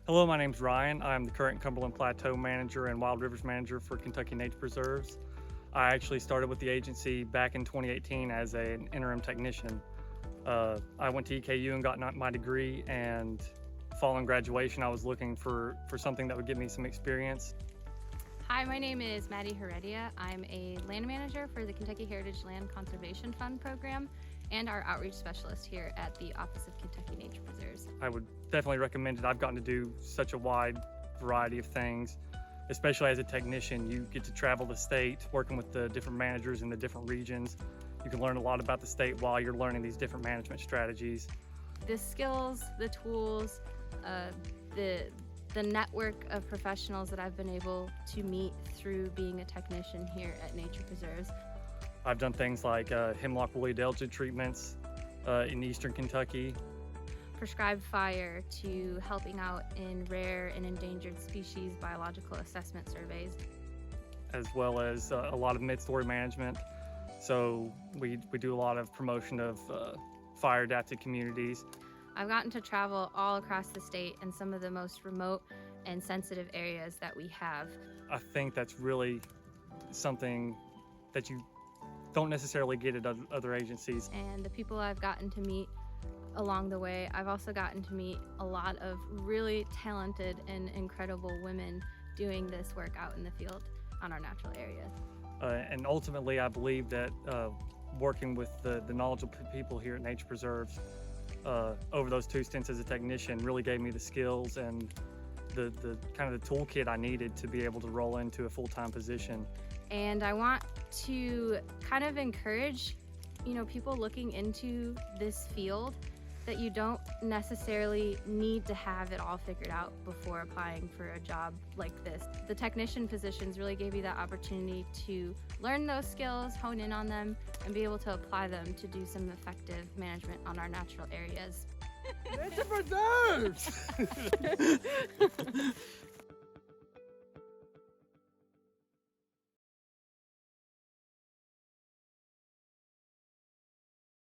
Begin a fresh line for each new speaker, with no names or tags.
Hello, my name's Ryan. I'm the current Cumberland Plateau Manager and Wild Rivers Manager for Kentucky Nature Preserves. I actually started with the agency back in 2018 as an interim technician. I went to EKU and got my degree, and following graduation, I was looking for something that would give me some experience.
Hi, my name is Maddie Heredia. I'm a land manager for the Kentucky Heritage Land Conservation Fund program and our outreach specialist here at the Office of Kentucky Nature Preserves.
I would definitely recommend it. I've gotten to do such a wide variety of things, especially as a technician. You get to travel the state, working with the different managers in the different regions. You can learn a lot about the state while you're learning these different management strategies.
The skills, the tools, the network of professionals that I've been able to meet through being a technician here at Nature Preserves.
I've done things like hemlock woolly adelgid treatments in eastern Kentucky.
Prescribed fire to helping out in rare and endangered species biological assessment surveys.
As well as a lot of mid-story management. So we do a lot of promotion of fire adapted communities.
I've gotten to travel all across the state in some of the most remote and sensitive areas that we have.
I think that's really something that you don't necessarily get at other agencies.
And the people I've gotten to meet along the way, I've also gotten to meet a lot of really talented and incredible women doing this work out in the field on our natural areas.
And ultimately, I believe that working with the knowledgeable people here at Nature Preserves over those 2 stints as a technician really gave me the skills and the kind of the toolkit I needed to be able to roll into a full-time position.
And I want to kind of encourage, people looking into this field that you don't necessarily need to have it all figured out before applying for a job like this. The technician positions really gave you that opportunity to learn those skills, hone in on them, and be able to apply them to do some effective management on our natural areas.
Nature Preserves!